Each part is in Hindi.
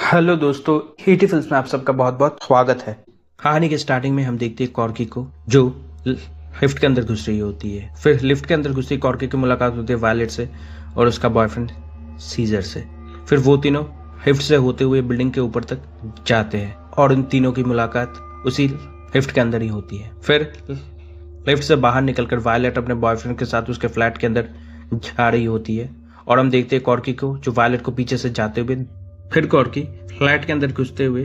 हेलो दोस्तों, हीटी फिल्म्स में आप सबका बहुत बहुत स्वागत है। कहानी के स्टार्टिंग में हम देखते हैं कॉर्की को जो लिफ्ट के अंदर घुस रही होती है। फिर लिफ्ट के अंदर घुसती कॉर्की की मुलाकात होती है वायलेट से और उसका बॉयफ्रेंड सीजर से। फिर वो तीनों लिफ्ट से होते हुए बिल्डिंग के ऊपर तक जाते हैं और उन तीनों की मुलाकात उसी लिफ्ट के अंदर ही होती है। फिर लिफ्ट से बाहर निकलकर वायलेट अपने बॉयफ्रेंड के साथ उसके फ्लैट के अंदर जा रही होती है और हम देखते हैं कॉर्की को जो वायलेट को पीछे से जाते हुए। फिर कॉर्की फ्लैट के अंदर घुसते हुए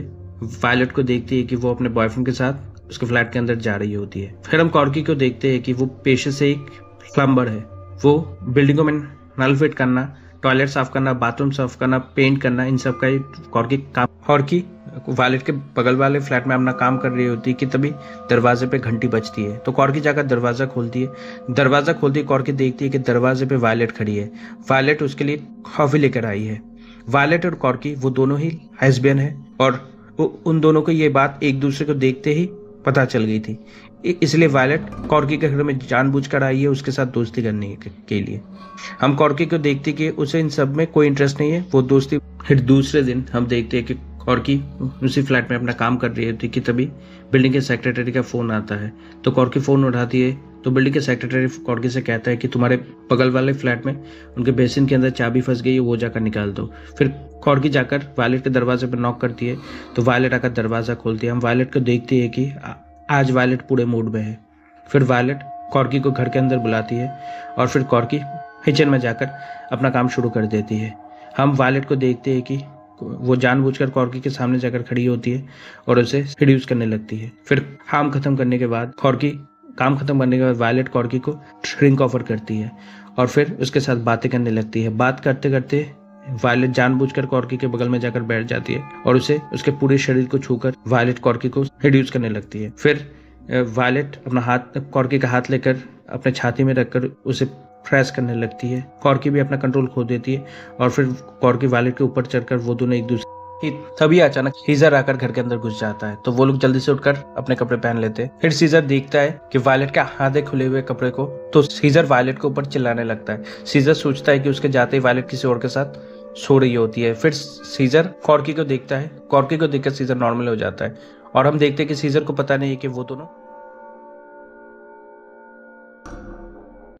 वायलेट को देखती है कि वो अपने बॉयफ्रेंड के साथ उसके फ्लैट के अंदर जा रही होती है। फिर हम कॉर्की को देखते हैं कि वो पेशे से एक प्लम्बर है। वो बिल्डिंगों में नल फिट करना, टॉयलेट साफ करना, बाथरूम साफ करना, पेंट करना, इन सब का कॉर्की काम। कॉर्की वायलेट के बगल वाले फ्लैट में अपना काम कर रही होती है कि तभी दरवाजे पे घंटी बजती है। तो कॉर्की जाकर दरवाजा खोलती है। दरवाजा खोलती है कॉर्की देखती है कि दरवाजे पे वायलेट खड़ी है। वायलेट उसके लिए कॉफी लेकर आई है। वायलेट और कॉर्की वो दोनों ही लेस्बियन है और उन दोनों को ये बात एक दूसरे को देखते ही पता चल गई थी। इसलिए वायलेट कॉर्की के घर में जानबूझकर आई है उसके साथ दोस्ती करने के लिए। हम कॉर्की को देखते कि उसे इन सब में कोई इंटरेस्ट नहीं है, वो दोस्ती। फिर दूसरे दिन हम देखते हैं कि कॉर्की उसी फ्लैट में अपना काम कर रही होती कि तभी बिल्डिंग के सेक्रेटरी का फोन आता है। तो कॉर्की फोन उठाती है तो बिल्डिंग के सेक्रेटरी कॉर्की से कहता है कि तुम्हारे बगल वाले फ्लैट में उनके बेसिन के अंदर चाबी फंस गई है, वो जाकर निकाल दो। फिर कॉर्की जाकर वायलेट के दरवाजे पर नॉक करती है तो वायलेट आकर दरवाजा खोलती है। हम वायलेट को देखते हैं कि आज वायलेट पूरे मूड में है। फिर वायलेट कॉर्की को घर के अंदर बुलाती है और फिर कॉर्की किचन में जाकर अपना काम शुरू कर देती है। हम वायलेट को देखते हैं कि वो जानबूझकर कॉर्की के सामने जाकर खड़ी होती है और उसे सीड्यूस करने लगती है। फिर काम खत्म करने के बाद वायलेट कॉर्की को ड्रिंक ऑफर करती है और फिर उसके साथ बातें करने लगती है। बात करते करते वायलेट जानबूझकर कॉर्की के बगल में जाकर बैठ जाती है और उसे उसके पूरे शरीर को छूकर वायलेट कॉर्की को सीड्यूस करने लगती है। फिर वायलेट अपना हाथ कॉर्की का हाथ लेकर अपने छाती में रखकर उसे प्रेस करने लगती है। कॉर्की भी अपना कंट्रोल खो देती है और फिर कॉर्की वायलेट के ऊपर चढ़कर वो दोनों एक दूसरे। तभी अचानक सीजर आकर घर के अंदर घुस जाता है तो वो लोग जल्दी से उठकर अपने कपड़े पहन लेते हैं। फिर सीजर देखता है कि वायलेट के आधे खुले हुए कपड़े को, तो सीजर वायलेट के ऊपर चिल्लाने लगता है। सीजर सोचता है कि उसके जाते ही वायलेट किसी और के साथ सो रही होती है। फिर सीजर कॉर्की को देखता है, कॉर्की को देखकर सीजर नॉर्मल हो जाता है और हम देखते हैं कि सीजर को पता नहीं है कि वो दोनों